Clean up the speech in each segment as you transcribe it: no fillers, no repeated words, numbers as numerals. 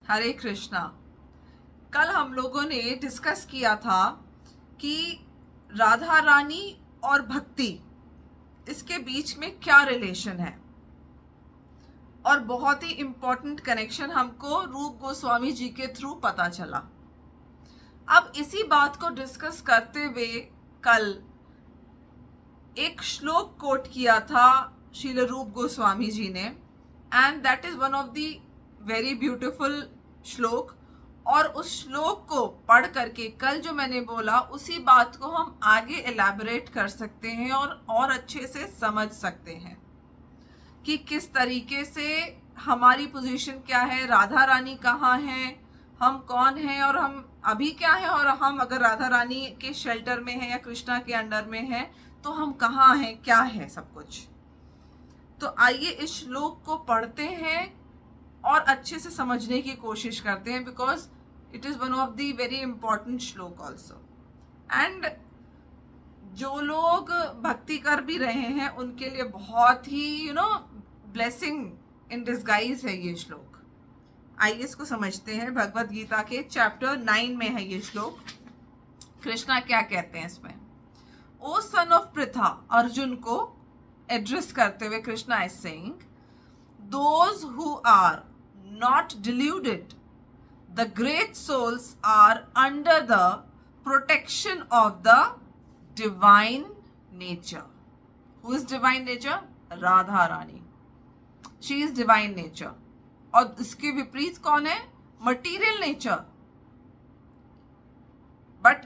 हरे कृष्णा। कल हम लोगों ने डिस्कस किया था कि राधा रानी और भक्ति इसके बीच में क्या रिलेशन है, और बहुत ही इम्पोर्टेंट कनेक्शन हमको रूप गोस्वामी जी के थ्रू पता चला। अब इसी बात को डिस्कस करते हुए कल एक श्लोक कोट किया था श्रील रूप गोस्वामी जी ने, and that is one of the very beautiful श्लोक। और उस श्लोक को पढ़ करके कल जो मैंने बोला उसी बात को हम आगे एलैबोरेट कर सकते हैं और अच्छे से समझ सकते हैं कि किस तरीके से हमारी पोजीशन क्या है, राधा रानी कहाँ हैं, हम कौन हैं और हम अभी क्या है, और हम अगर राधा रानी के शेल्टर में हैं या कृष्णा के अंडर में हैं तो हम कहाँ हैं, क्या है सब कुछ। तो आइए इस श्लोक को पढ़ते हैं और अच्छे से समझने की कोशिश करते हैं, because it is one of the very important श्लोक ऑल्सो। एंड जो लोग भक्ति कर भी रहे हैं उनके लिए बहुत ही ब्लेसिंग इन डिस्गाइज है ये श्लोक। आइए इसको समझते हैं। भगवत गीता के चैप्टर 9 में है ये श्लोक। कृष्णा क्या कहते हैं इसमें? O son of Pritha, Arjun को एड्रेस करते हुए Krishna is saying, those who are not deluded, the great souls are under the protection of the divine nature. Who is divine nature? Radha Rani. She is divine nature. और इसके विपरीत कौन है? Material nature. बट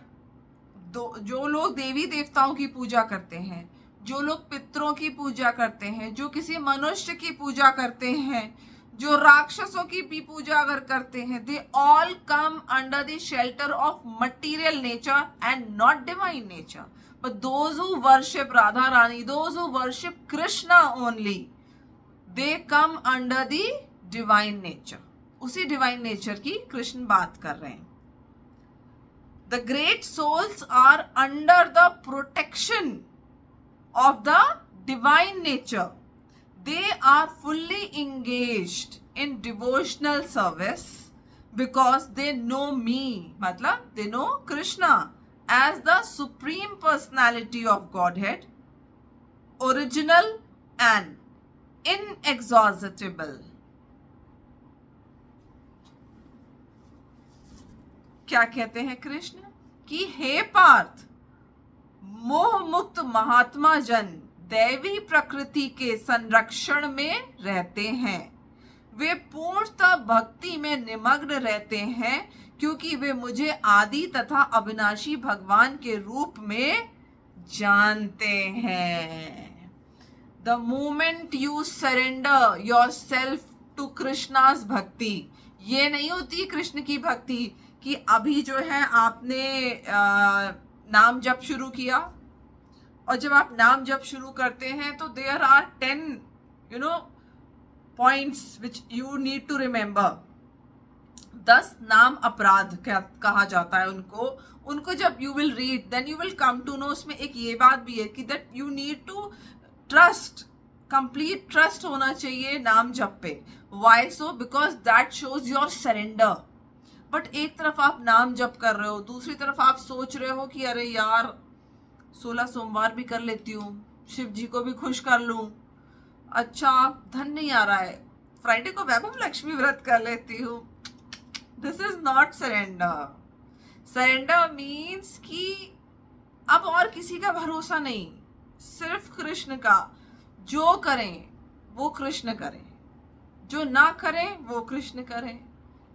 जो लोग देवी देवताओं की पूजा करते हैं, जो लोग पितरों की पूजा करते हैं, जो किसी मनुष्य की पूजा करते हैं, जो राक्षसों की भी पूजा अगर करते हैं, they all come under the shelter of material nature and not divine nature. But those who worship Radha Rani, those who worship Krishna only, they come under the divine nature. उसी डिवाइन नेचर की कृष्ण बात कर रहे हैं। The great souls are under the protection of the divine nature. They are fully engaged in devotional service because they know me, मतलब they know Krishna as the supreme personality of Godhead, original and inexhaustible. क्या कहते हैं कृष्ण कि हे पार्थ, मोह मुक्त महात्मा जन दैवी प्रकृति के संरक्षण में रहते हैं। वे पूर्णतः भक्ति में निमग्न रहते हैं क्योंकि वे मुझे आदि तथा अविनाशी भगवान के रूप में जानते हैं। The moment you surrender your self to Krishna's bhakti, ये नहीं होती कृष्ण की भक्ति कि अभी जो है आपने नाम जप शुरू किया, और जब आप नाम जप शुरू करते हैं तो there are 10 points which you need to remember. 10 नाम अपराध कहा जाता है उनको जब you will read then you will come to know. उसमें एक ये बात भी है कि that you need to trust, complete trust होना चाहिए नाम जप पे। Why so? Because that shows your surrender. But एक तरफ आप नाम जप कर रहे हो, दूसरी तरफ आप सोच रहे हो कि अरे यार 16 सोमवार भी कर लेती हूँ, शिव जी को भी खुश कर लूँ, अच्छा धन नहीं आ रहा है, फ्राइडे को वैभव लक्ष्मी व्रत कर लेती हूँ। This is not surrender. Surrender means कि अब और किसी का भरोसा नहीं, सिर्फ कृष्ण का। जो करें वो कृष्ण करें, जो ना करें वो कृष्ण करें।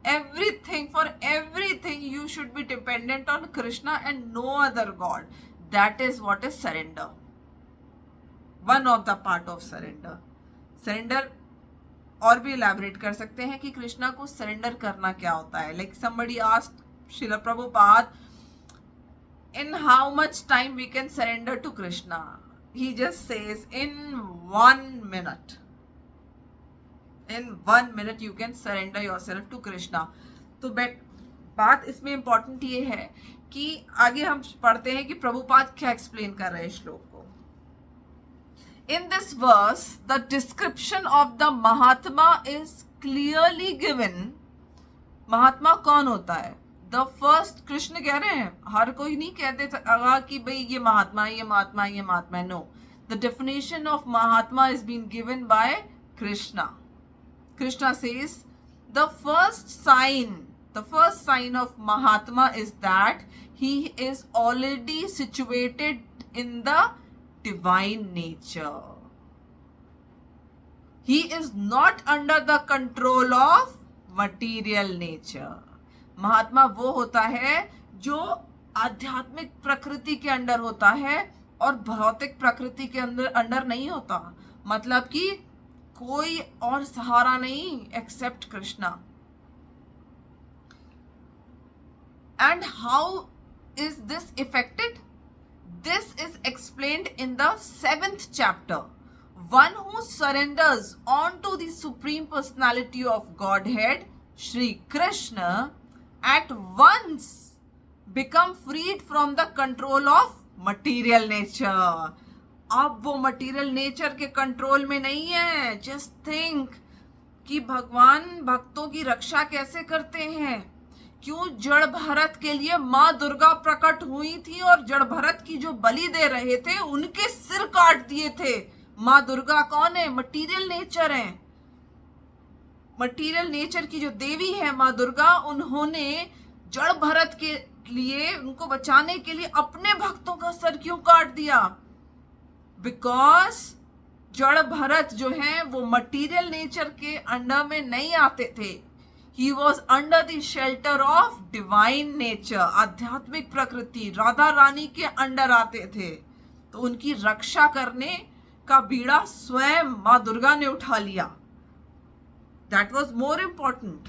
Everything, for everything you should be dependent on Krishna and no other God. That is what is surrender. One of the part of surrender. Surrender और भी elaborate कर सकते हैं कि कृष्णा को surrender करना क्या होता है। Like somebody asked Srila Prabhupada, in how much time we can surrender to Krishna? He just says in 1 minute. In 1 minute you can surrender yourself to Krishna. तो बात इसमें इंपॉर्टेंट ये है कि आगे हम पढ़ते हैं कि प्रभुपाद क्या एक्सप्लेन कर रहे हैं श्लोक को। In this verse, the description of the Mahatma is clearly given महात्मा कौन होता है? द फर्स्ट, कृष्ण कह रहे हैं, हर कोई नहीं कह देता कि भाई ये महात्मा है, ये महात्मा है, ये महात्मा है. No, the definition of mahatma is been given by Krishna. Krishna says the first sign of Mahatma is that he is already situated in the divine nature. He is not under the control of material nature. महात्मा वो होता है जो आध्यात्मिक प्रकृति के under होता है और भौतिक प्रकृति के अंडर नहीं होता. मतलब कि कोई और सहारा नहीं except Krishna. And how is this effected? This is explained in the 7th chapter. One who surrenders onto the supreme personality of Godhead, Shri Krishna, at once become freed from the control of material nature. अब वो material nature के control में नहीं है. Just think कि भगवान भक्तों की रक्षा कैसे करते हैं. क्यों? जड़ भरत के लिए माँ दुर्गा प्रकट हुई थी और जड़ भरत की जो बलि दे रहे थे उनके सिर काट दिए थे. माँ दुर्गा कौन है? मटेरियल नेचर है. मटेरियल नेचर की जो देवी है माँ दुर्गा, उन्होंने जड़ भरत के लिए, उनको बचाने के लिए अपने भक्तों का सर क्यों काट दिया? बिकॉज जड़ भरत जो है वो मटीरियल नेचर के अंडर में नहीं आते थे. He was under the shelter of divine nature. आध्यात्मिक प्रकृति राधा रानी के अंडर आते थे. तो उनकी रक्षा करने का बीड़ा स्वयं माँ दुर्गा ने उठा लिया. That was more important.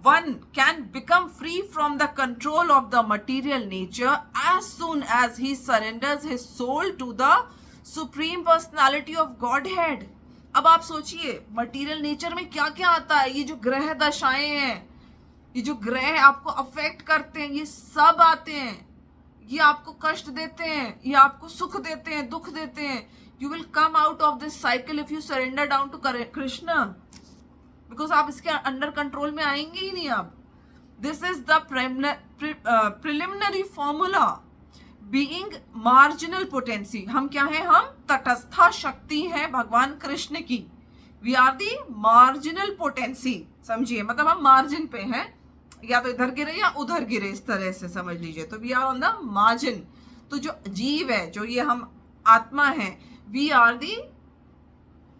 One can become free from the control of the material nature as soon as he surrenders his soul to the supreme personality of Godhead. अब आप सोचिए मटेरियल नेचर में क्या क्या आता है. ये जो ग्रह दशाएं हैं, ये जो ग्रह आपको अफेक्ट करते हैं, ये सब आते हैं. ये आपको कष्ट देते हैं, ये आपको सुख देते हैं, दुख देते हैं. You will come out of this cycle if you surrender down to Krishna. Because आप इसके अंडर कंट्रोल में आएंगे ही नहीं. आप this is the preliminary formula. Being marginal potency. हम क्या है? हम तटस्था शक्ति है भगवान कृष्ण की. We are the marginal potency. समझिए, मतलब हम मार्जिन पे हैं, या तो इधर गिरे या उधर गिरे, इस तरह से समझ लीजिए. तो we are on the margin. तो जो जीव है, जो ये हम आत्मा है, we are the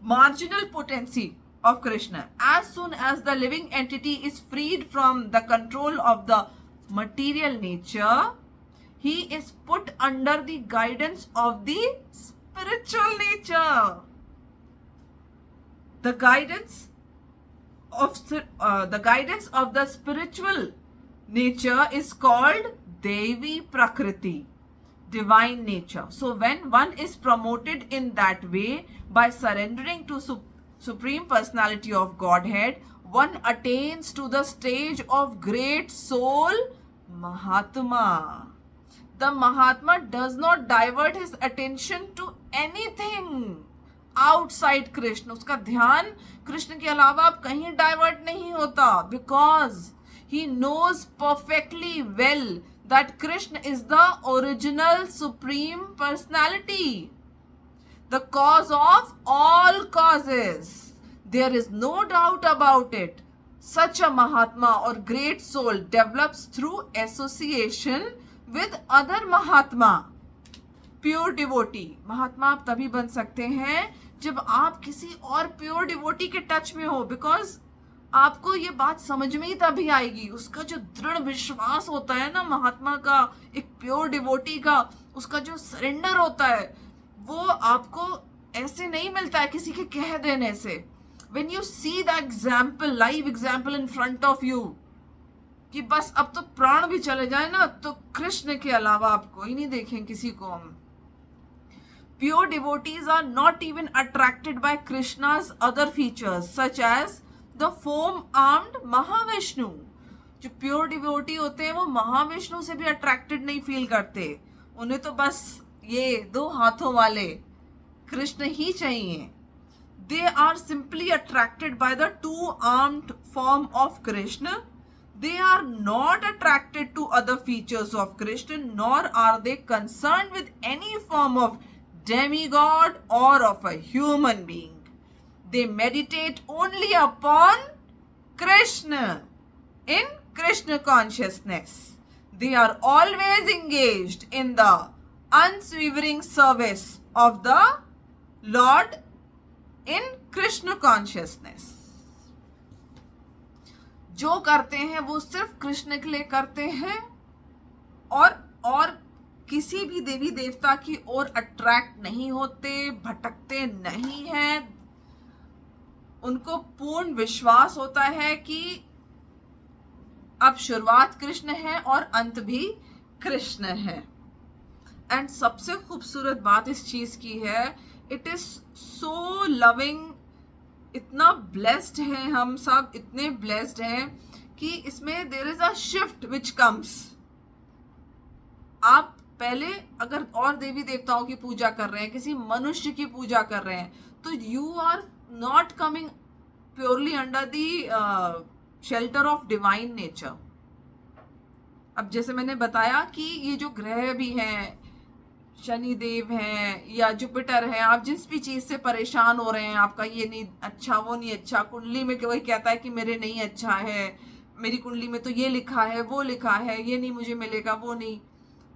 marginal potency of Krishna. As soon as the living entity is freed from the control of the material nature, he is put under the guidance of the spiritual nature. The guidance of the spiritual nature is called Devi Prakriti, divine nature. So when one is promoted in that way by surrendering to Supreme Personality of Godhead, one attains to the stage of great soul Mahatma. The Mahatma does not divert his attention to anything outside Krishna. उसका ध्यान कृष्ण के अलावा अब कहीं divert नहीं होता. Because he knows perfectly well that Krishna is the original Supreme Personality, the cause of all causes. There is no doubt about it. Such a Mahatma or great soul develops through association with other Mahatma. Pure devotee. महात्मा आप तभी बन सकते हैं जब आप किसी और pure devotee के टच में हो. बिकॉज आपको ये बात समझ में ही तभी आएगी. उसका जो दृढ़ विश्वास होता है ना महात्मा का, एक प्योर डिवोटी का, उसका जो सरेंडर होता है, वो आपको ऐसे नहीं मिलता है किसी के कह देने से. When you see the example, live example in front of you, कि बस अब तो प्राण भी चले जाए ना तो कृष्ण के अलावा आप कोई नहीं देखें किसी को हम. Pure devotees are not even attracted by Krishna's other features such as the foam-armed Mahavishnu. जो प्योर डिवोटी होते हैं वो महाविष्णु से भी अट्रैक्टेड नहीं फील करते. उन्हें तो बस ये 2 हाथों वाले कृष्ण ही चाहिए. they are simply attracted by the two-armed form of Krishna. They are not attracted to other features of Krishna, nor are they concerned with any form of demigod or of a human being. They meditate only upon Krishna in Krishna consciousness. They are always engaged in the unswavering service of the Lord in Krishna consciousness. जो करते हैं वो सिर्फ कृष्ण के लिए करते हैं और किसी भी देवी देवता की ओर अट्रैक्ट नहीं होते, भटकते नहीं हैं. उनको पूर्ण विश्वास होता है कि अब शुरुआत कृष्ण है और अंत भी कृष्ण है. एंड सबसे खूबसूरत बात इस चीज की है, इट इज सो लविंग. इतना ब्लेस्ड है, हम सब इतने ब्लेस्ड हैं कि इसमें there is a shift which comes. आप पहले अगर और देवी देवताओं की पूजा कर रहे हैं, किसी मनुष्य की पूजा कर रहे हैं, तो you are not coming purely under the shelter of divine nature. अब जैसे मैंने बताया कि ये जो ग्रह भी हैं, शनि देव हैं या जुपिटर है, आप जिस भी चीज से परेशान हो रहे हैं, आपका ये नहीं अच्छा, वो नहीं अच्छा, कुंडली में कोई कहता है कि मेरे नहीं अच्छा है, मेरी कुंडली में तो ये लिखा है, वो लिखा है, ये नहीं मुझे मिलेगा, वो नहीं,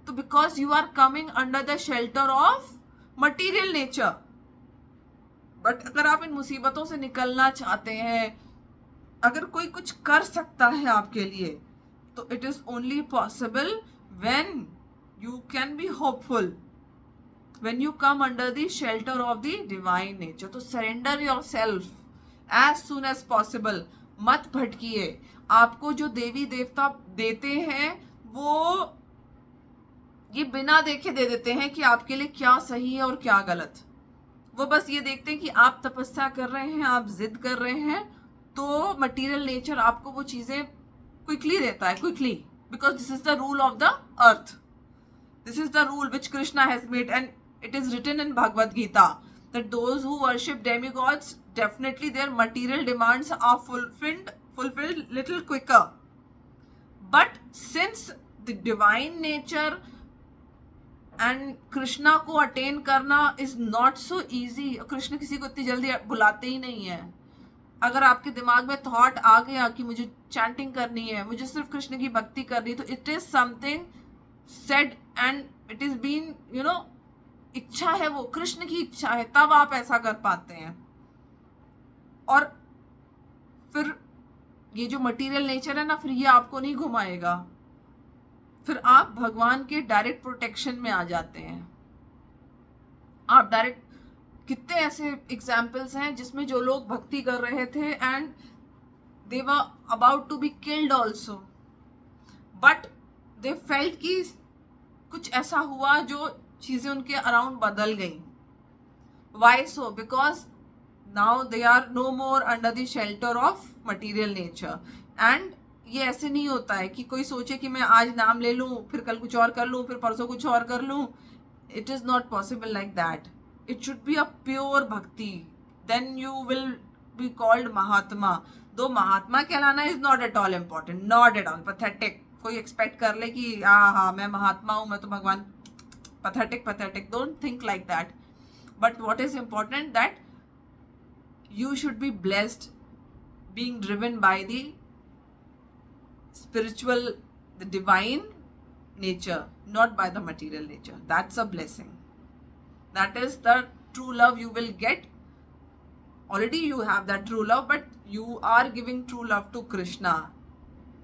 तो because you are coming under the shelter of material nature. But अगर आप इन मुसीबतों से निकलना चाहते हैं, अगर कोई कुछ कर सकता है आपके लिए, तो it is only possible when you can be hopeful, when you come under the shelter of the divine nature. तो surrender yourself as soon as possible. मत भटकिए. आपको जो देवी देवता देते हैं वो ये बिना देखे दे देते हैं कि आपके लिए क्या सही है और क्या गलत. वो बस ये देखते हैं कि आप तपस्या कर रहे हैं, आप जिद कर रहे हैं, तो मटीरियल नेचर आपको वो चीजें क्विकली देता है, quickly, because this is the rule of the earth. This is the rule which Krishna has made, and it is written in Bhagavad Gita that those who worship demigods, definitely their material demands are fulfilled little quicker. But since the divine nature and Krishna को attain करना is not so easy, Krishna किसी को इतनी जल्दी बुलाते ही नहीं है. अगर आपके दिमाग में थॉट आ गया कि मुझे चैंटिंग करनी है, मुझे सिर्फ कृष्ण की भक्ति करनी है, तो it is something said and it is been इच्छा है, वो कृष्ण की इच्छा है, तब आप ऐसा कर पाते हैं. और फिर ये जो मटेरियल नेचर है ना, फिर ये आपको नहीं घुमाएगा, फिर आप भगवान के डायरेक्ट प्रोटेक्शन में आ जाते हैं. आप डायरेक्ट, कितने ऐसे एग्जाम्पल्स हैं जिसमें जो लोग भक्ति कर रहे थे and they were about to be killed also, but they felt कि कुछ ऐसा हुआ जो चीजें उनके अराउंड बदल गई. Why so? Because now they are no more under the shelter of material nature. And ये ऐसे नहीं होता है कि कोई सोचे कि मैं आज नाम ले लूं, फिर कल कुछ और कर लूं, फिर परसों कुछ और कर लूं. It is not possible like that. It should be a pure bhakti. Then you will be called Mahatma. Though Mahatma कहलाना is not at all important, not at all. Pathetic. कोई expect कर ले कि हाँ मैं महात्मा हूँ, मैं तो भगवान. Pathetic. Don't think like that. But what is important that you should be blessed, being driven by the spiritual, the divine nature, not by the material nature. That's a blessing. That is the true love you will get. Already you have that true love, but you are giving true love to Krishna,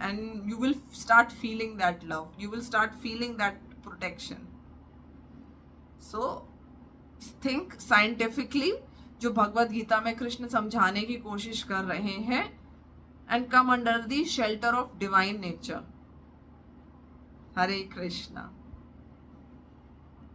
and you will start feeling that love. You will start feeling that protection. So think scientifically, जो भगवद गीता में कृष्ण समझाने की कोशिश कर रहे हैं, and come under the shelter of divine nature. Hare Krishna.